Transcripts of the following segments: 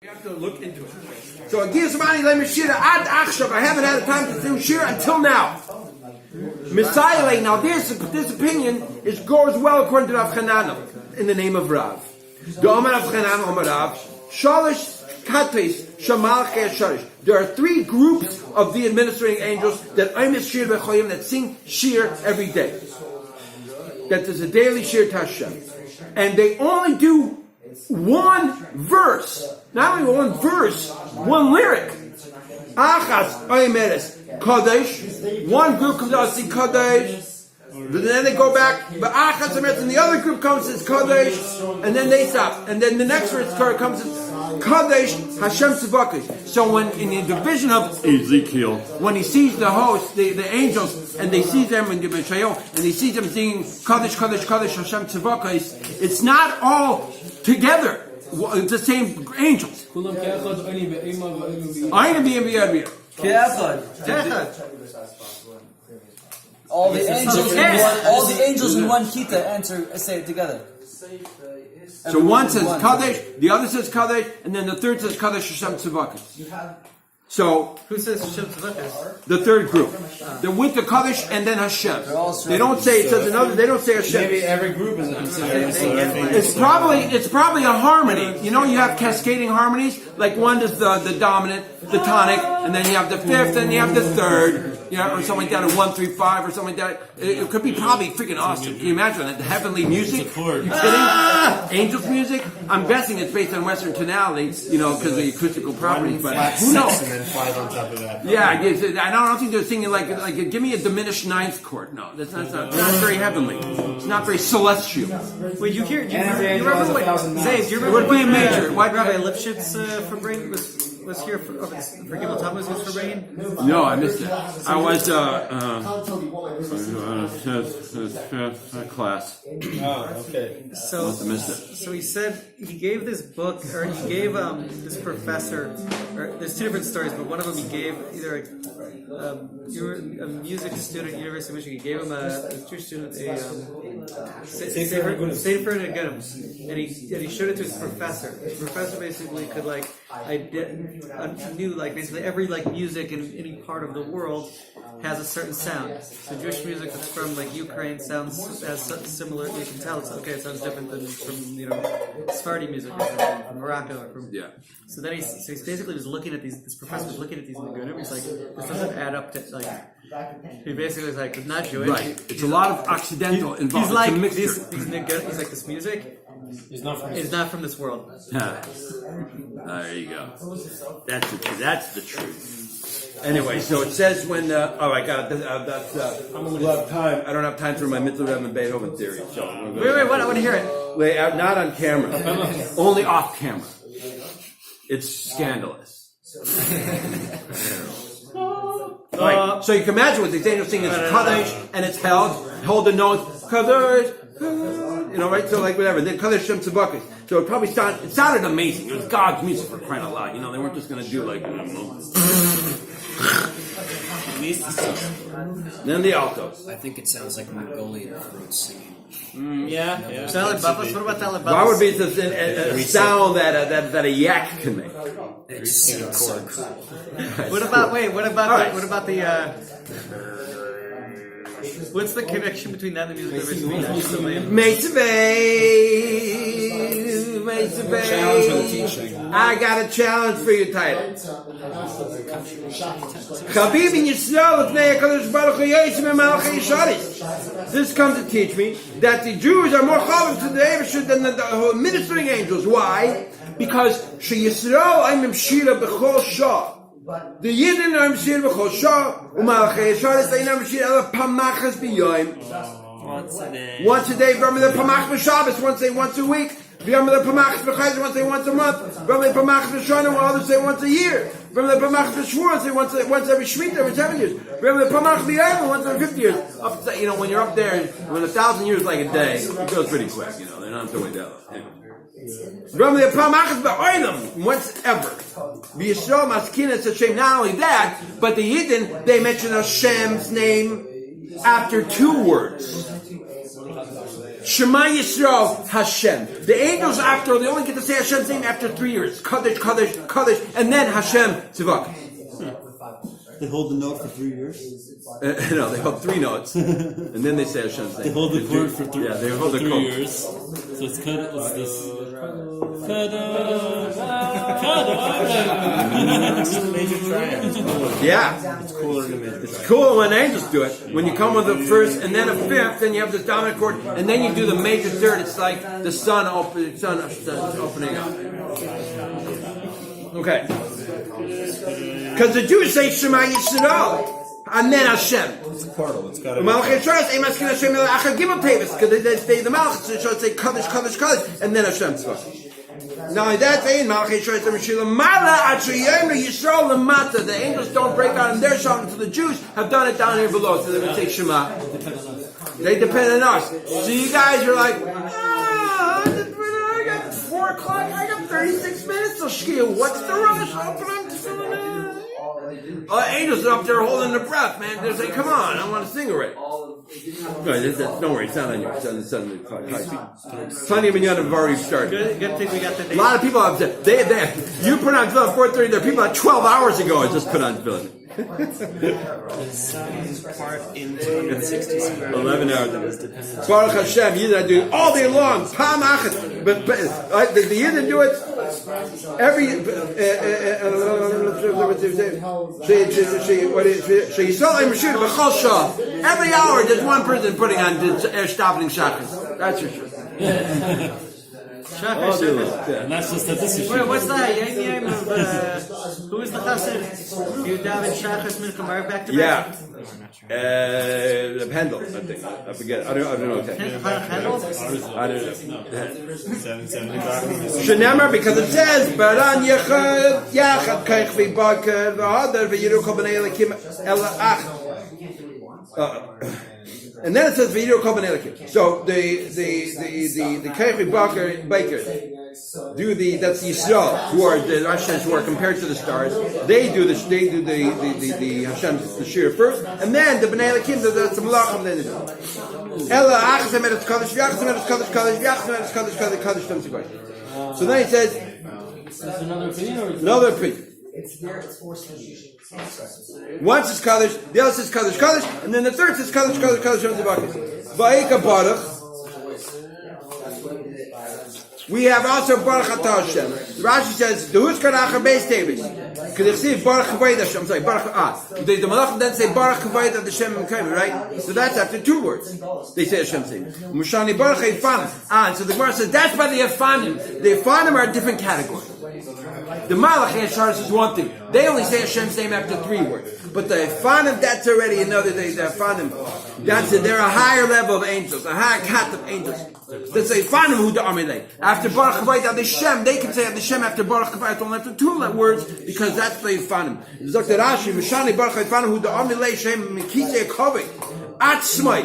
You have to look into it. So I haven't had the time to do shira until now. Messiah, now this opinion goes well according to Rav Hananel in the name of Rav. There are three groups of the administrating angels that sing shir every day. That there's a daily shir to Hashem. And they only do one verse. Not only one verse, one lyric. Achas oimeres Kodesh. One group comes out and sing Kodesh. Then they go back. But Achas oimeres, and the other group comes and says Kodesh. And then they stop. And then the next verse comes and Kodesh Hashem Tzavakish. So when in the division of Ezekiel, when he sees the host, the angels, and they see them in the B'Shayo, and they see them singing Kodesh, Kodesh, Kodesh Hashem Tzavakish, it's not all together. It's the same angels. All the angels in one kita say it together. So one says Kadesh, the other says Kadesh, and then the third says Kadesh Hashem Tzavakish. So who says Hashem Tzavakish? The third group. They're with the Kadesh and then Hashem. They don't say it says another. They don't say Hashem. Maybe every group is. It's probably a harmony. You know, you have cascading harmonies. Like one is the dominant, the tonic, and then you have the fifth, and you have the third. You know, or something like that, or 1, 3, 5, or something like that. It could be probably freaking awesome. Can you imagine that? The heavenly music? You kidding? Angels music? I'm guessing it's based on Western tonality, you know, because of the acoustical properties, but who knows? And then 5 on top of that. Yeah, I don't think they're singing like give me a diminished ninth chord. No, that's not very heavenly. It's not very celestial. Wait, you remember what? Zay, do you remember it would be a major. Why Rabbi Lipschitz for brain was here for Gimel Tammuz was for brain? No, I missed it. I was class. Oh, okay. So missed it. So he said he gave this book, or he gave this professor. Or there's two different stories, but one of them he gave either a music student at University of Michigan. He gave him a Jewish student Sefer Negerim, and he showed it to his professor. His professor basically could knew basically every music in any part of the world has a certain sound. So Jewish music that's from Ukraine has similar. You can tell it sounds different than from Sephardi music or from Morocco or from So then he basically was looking at these. This professor was looking at these Negerim. He's like, this doesn't add up to He basically was like, it's not Jewish. Right. It's a lot of Occidental involved. He's like it's a mixture. he's like this music. It's not from this world. There you go. That's the truth. Anyway, so it says when. Oh, I got it. Time. I don't have time for my Mitzvah Rebbe and Beethoven theory. So wait, what? I want to hear it. Wait, not on camera. Only off camera. It's scandalous. Right. So you can imagine what these angels sing is Kadesh, and it's hold the notes, Kadesh, right? So whatever. Then Kadesh Shem Tzavakish. So it probably sounded amazing. It was God's music for crying out loud. They weren't just going to do Then the altos. I think it sounds like Mongolian fruits singing. Yeah. What about Talib? Why would be a sound that a yak can make? It's so cool. What about the what's the connection between that and the music of Challenge for the teaching. I got a challenge for you, title. This comes to teach me that the Jews are more chayav to the Eivashir than the ministering angels. Why? Because Sheyisrael aimim shira b'chol shah. The Yidden are Mshir b'chol shah, u'malachei yisharis einam Mshir ela pamachas b'yoyim. Once a day, V'amel pamach b'Shabbos, once a week. V'amel pamach b'chayzer, once a month. V'amel pamach b'shana, while others say once a year. V'amel pamach b'shvur, say once every Shemitah, every 7 years. V'amel pamach b'yayim, once every 50 years. When you're up there, when 1,000 years is like a day, it goes pretty quick. They don't have to wait that long. Once ever. Not only that, but the Yidden, they mention Hashem's name after 2 words. Shema Yisrael Hashem. The angels after, they only get to say Hashem's name after 3 years. Kadesh, Kadesh, Kadesh, and then Hashem Tzivak. They hold the note for 3 years? No, they hold 3 notes, and then they say Hashem's name. They hold the chord for three. Yeah, they hold the 3 chord. years. So it's this. Major triumph. Yeah. It's cooler than it. It's cool when angels do it. When you come with a first and then a fifth, then you have this dominant chord, and then you do the major third. It's like the sun opening up. Okay. Because the Jews say Shema Yisrael, and then Hashem. It's a portal. It's got to be. Malachim Shores, Eim Askin Hashem Achar Gimel Tevis. Because the Malachim Shores say Kadosh, Kadosh, Kadosh, and then Hashem Tzvah. Not only that, they in Malachim Shores, the angels don't break out in their song until the Jews have done it down here below. So they would say Shema. They depend on us. So you guys are like, I got 4 o'clock, I got 36 minutes till Shkia. What's the rush? Angels are up there holding their breath, man. They're saying, come on, I want to sing already. Don't worry, it's not on you. It's on the plenty of minyanim have already started. Good thing we got the A lot of people have said, you put on tefillin at 4:30, there are people that 12 hours ago I just put on tefillin. Part in 267. 11 hours. Baruch Hashem, Yidden do it all day long. Pam achet. But the Yidden do it every. Every hour, there's one person putting on stopping shachas. That's for sure. All day long. And that's just that this is. Wait, what's that? Yom of who is the chassid? You daven shachas min kamar back to back. Yeah. The Pendle, I think. I forget. I don't know. Pendle? I don't know. 770. Shenemar, because it says, Baran Yachad Kaich V'Bakar V'Hadar V'Yiru Kol B'nei Elikim Ela Ach. And then it says V'Yiru Kol B'nei Elikim. So the Kaich V'Bakar Baker do that's the Yisrael, who are the Hashem's, who are compared to the stars. They do the Hashem's the Shir first, and then the Bnei Elikim, the Malachim, then they do. Ela Achzem Eretz Kadosh V'Yachzem Eretz Kadosh Kadosh V'Yachzem Eretz Kadosh Kadosh Kadosh Tam Tzivay. So then he says another opinion. Once it's Kadosh, the other says Kadosh Kadosh, and then the third says Kadosh Kadosh Kadosh Tam Tzivay. Va'ika Baruch. We have also Baruch Atah Hashem. Rashi says the Huskar Achar Beis Tevis. Because they say Baruch Kavod Hashem. I'm sorry, Baruch the Malachim then say Baruch Kavod of Hashem Mekayim, right? So that's after 2 words. They say Hashem's name. Mushani Baruch Efanim. And so the Gemara says that's by the Efanim. The Efanim are a different category. The Malach Sharas is one thing. They only say Hashem's name after 3 words. But the Efanim, that's already another thing. The Efanim, that's it. They're a higher level of angels, a higher cat of angels. They say Efanim who the Amilei. After Baruch Kavod Hashem, they can say Hashem after Baruch Kavod only after 2 words because that's the Efanim. Dr. Rashi, Mishani Baruch Efanim who the Amilei Shem Mikisei Kavod Atzmai.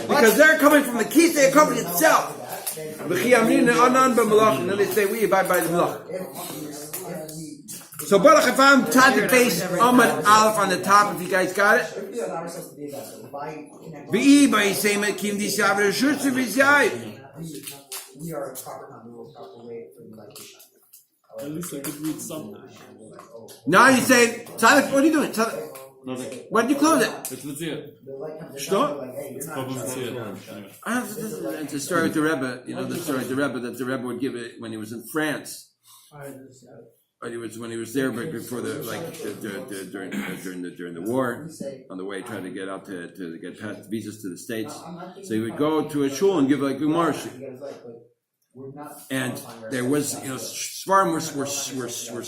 Because they're coming from the Kisei Kavod itself. And then they say we abide by the Malach. So Baruch Efanim, Tzadik base, Amad Aleph on the top, if you guys got it. We are proper way for the At least I could read something. Now you say, Tzadik, what are you doing? Nothing. Why did you close it? It's legit. Stop. It's a story with the Rebbe. You know the story with the Rebbe that the Rebbe would give it when he was in France. When he was there, but before during the war, on the way trying to get out to get past visas to the States, so he would go to a shul and give like Gemara. And there was, Svarim were sparse, were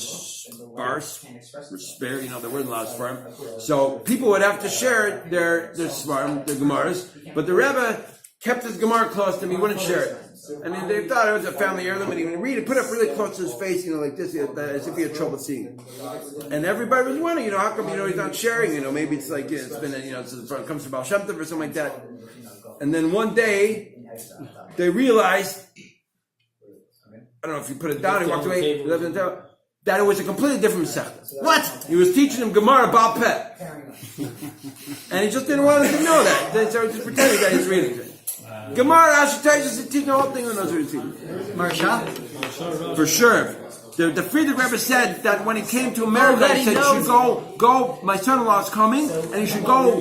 spare, there weren't a lot of Svarim. So people would have to share their Svarim, their Gemaras, but the Rebbe kept his Gemara close to him, he wouldn't share it. And they thought it was a family heirloom, and he would read it, put it up really close to his face, like this, as if he had trouble seeing it. And everybody was wondering, how come, he's not sharing, maybe it's like, it's been, it comes from Baal Shem Tov or something like that. And then one day, they realized, I don't know if you put it down, he walked away, that it was a completely different Masechta. What? He was teaching him Gemara Baal Peh. And he just didn't want him to know that. So he just pretended that he's reading it. Gemara Rashi tells us to teach the whole thing on Nazir Tzidin. Marsha? For sure. The Friedrich Rebbe said that when he came to America, that he he said, knows. "You should go. My son-in-law is coming, and you should go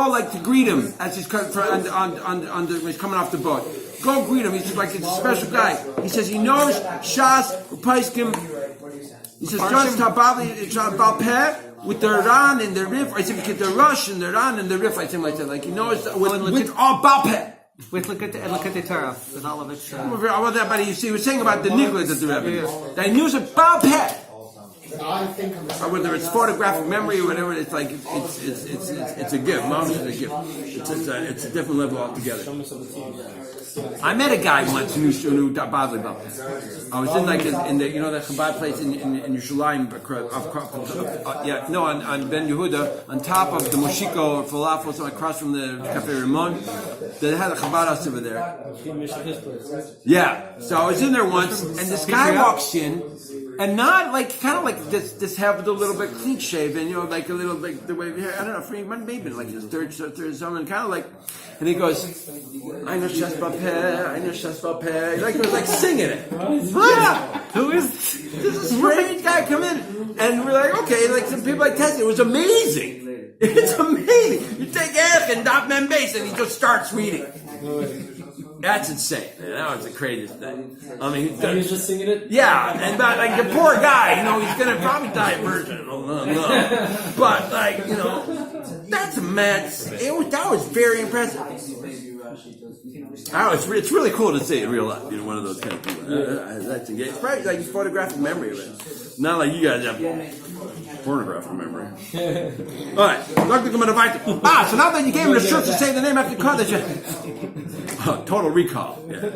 like to greet him as he's coming when he's coming off the boat. Go greet him. He's like a special guy. He says he knows Shas Paiskim. He says just Bal Peh with the Ran and the Rif. I said we get the Rush and the Ran and the Rif. I said like that. Like he knows with all Bal Peh." With look at the Torah, with all of its. About that, but he was saying about the Nigla that the Rebbe that he knew a Bal Peh. Or whether it's photographic memory or whatever, it's like it's a gift. Mom is a gift. It's a different level altogether. I met a guy once who knew badly about this. I was in like in the the Chabad place in Yerushalayim, on Ben Yehuda, on top of the Moshiko or Falafel, so across from the Cafe Ramon. They had a Chabad house over there. Yeah, so I was in there once, and this guy walks in, and not like kind of like this have a little bit clean shaven, like a little like the way I don't know, maybe like his third something, kind of like, and he goes, I know Shas Bapeh, like he was like singing it. Yeah, who is this strange guy come in, and we're like, okay, like some people like testing. It was amazing. It's amazing. You take Erech and Daf Mem Beis, and he just starts reading. That's insane, man. That was the craziest thing. I mean, he's just singing it? Yeah, and but like the poor guy, he's gonna probably die of virgin. But like, that's a mad. That was very impressive. It's really cool to see in real life. One of those kind of people. That's engaged. It's probably like photographic memory of it. Not like you guys have pornographic memory. All right, so now that you gave him the shirt to say the name after Kaddish. Total recall. Yeah.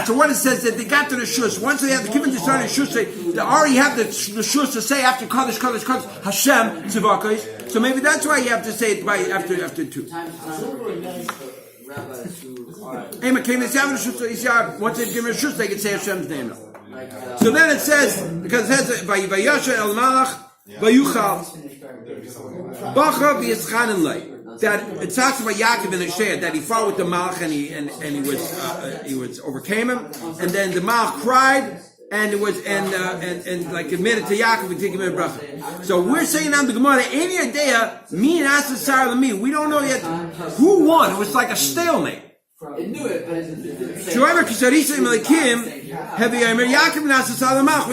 So what it says that they got to the shus. Once they have given the son shus, they already have the shus to say after Kaddish, Hashem Tzivakos. So maybe that's why you have to say it by after two. Once they've given a shus, they can say Hashem's name. So then it says, because it says Vayasha El Malach Vayuchal Bacha V'Yischanin Lei. That it talks about Yaakov and Isaiah that he fought with the Malach and he was overcame him, and then the Malach cried and it was and like admitted to Yaakov and take him in bracha. So we're saying on the Gemara, any idea me and Asasar Lami, we don't know yet who won. It was like a stalemate. It knew it, but it didn't say. When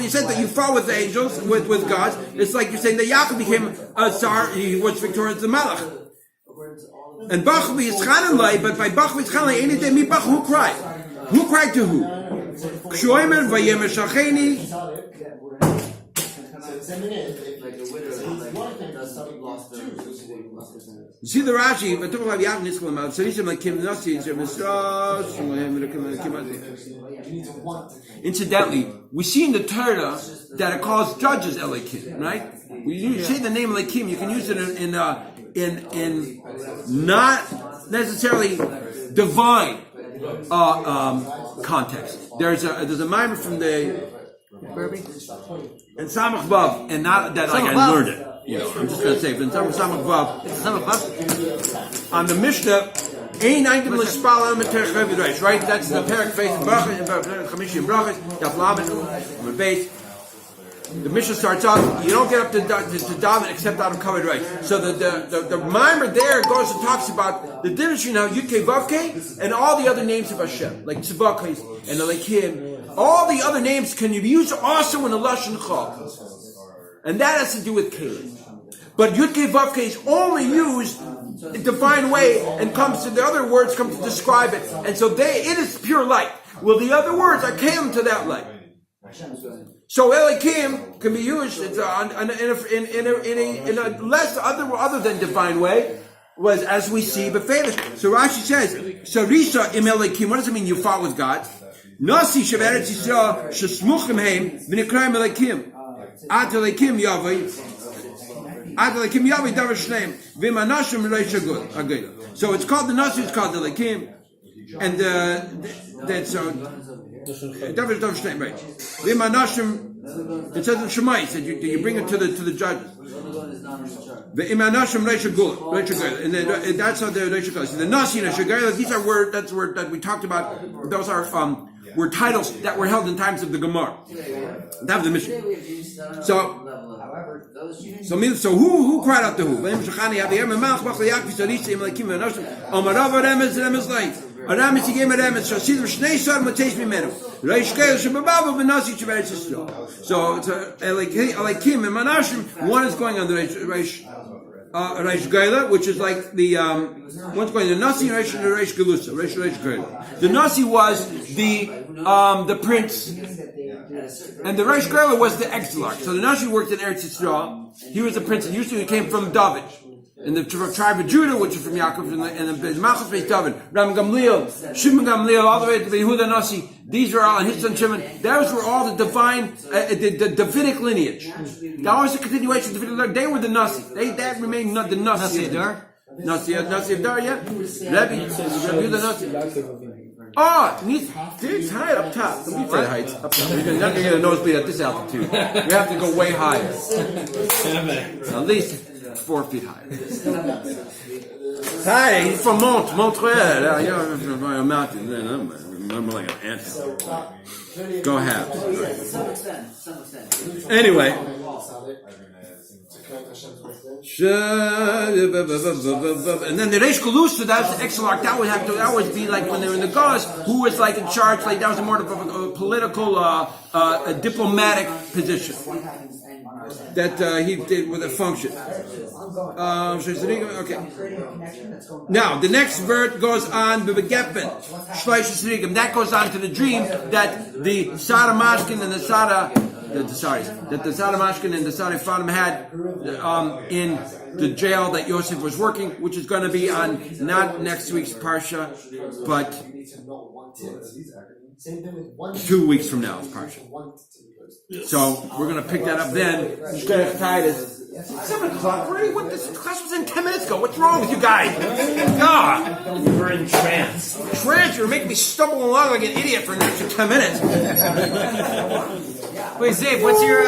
you said that you fought with the angels, with God, it's like you're saying that Yaakov became a Tsar, he was victorious the Malach. And Bach v'Yitzchanan Lai, but by Bach v'Yitzchanan Lai, anything me Bach, who cried? Who cried to who? Kshoimer v'Yemer Shacheni. You see the Rashi, but talking about Yaakov Nitzchol Mal, so he's like Kim Nasi, incidentally, we see in the Torah that it calls judges Elikim, right? When you say the name Elikim, you can use it in not necessarily divine context. There's a mimer from the Rabbi? and Samach Vav, and not that like I learned it. I'm just going to say, but in Samach Vav, on the Mishnah, right? That's the Perak Faith and Brachas, and Chamishi and Brachas, Daf Lamed, and Beis. The Mishnah starts off, you don't get up to daven except out of covered right. So the mimer there goes and talks about the difference between Yud-Kei Vav-Kei and all the other names of Hashem, like Tzivakos and Elikim. All the other names can be used also in a Lashon Chol. And that has to do with Kelim. But Yud-Kei Vav-Kei is only used in a defined way and the other words come to describe it. And so it is pure light. Well, the other words are Kelim to that light. So Elikim can be used in a less other than divine way, was as we see befeilish. So Rashi says, Sarisa im Elikim. What does it mean? You fought with God. Nasi sheberetz Yisrael shesmuchim heim v'nikrayim Elikim. Ad Elikim Yavai. Ad Elikim Yavai davar shneim v'manashim reish agil. So it's called the Nasi. It's called the Elikim, and that's so. David Dov Shnei, right? V'im Hanashim, it says in Shemais that you bring it to the judges. V'im Hanashim Reisha Gula, and that's how the Reisha Gula. The Nasi and Shagayla, these are words that we talked about. Those are were titles that were held in times of the Gemara. That was the mission. So who cried out to who? Aramis he gave Aramis. So Shnei Sar Matesh Mimenu. Reish Geilah Shebabava Benasi Cheveretz Yisrael. So Elikim and Manashim. One is going on the Reish Geilah, which is like the one's going the Nasi and Reish Gelusa. Reish Geilah. The Nasi was the prince, and the Reish Geilah was the exilarch. So the Nasi worked in Eretz Yisrael. He was the prince, and usually he came from David. In the tribe of Judah, which is from Yaakov, and the Malchus based David, Ram Gamliel, Shimon Gamliel, all the way to Yehuda Nasi. These were all, and his son Shimon. Those were all the divine, the Davidic lineage. That was a continuation of the Davidic lineage. They were the Nasi. That remained the Nasi. Nasi of Dar, yeah. Rabbi Yehuda Nasi. It's high up top. Let me try the heights. Up top. You're not going to get a nosebleed at this altitude. We have to go way higher. At least 4 feet high. Hi, he's from Montreuil. You're from a mountain. I'm like an ant. Go ahead. Anyway. And then the Reish Galusa, that's the Exilarch, that would always be like when they were in the Gauls, who was like in charge, like that was more of a political, a diplomatic position that he did with a function. Okay. Now the next verse goes on to the Geffen. That goes on to the dream that the Sada Mashkin and the Sada Mashkin and the Sada Fatim had in the jail that Yosef was working, which is going to be on not next week's Parsha, but 2 weeks from now is Parsha. So we're going to pick that up then. Titus. 7 o'clock already? What? This class was in 10 minutes ago. What's wrong with you guys? God. We were in trance. You were making me stumble along like an idiot for an extra 10 minutes. Wait, Zabe, what's your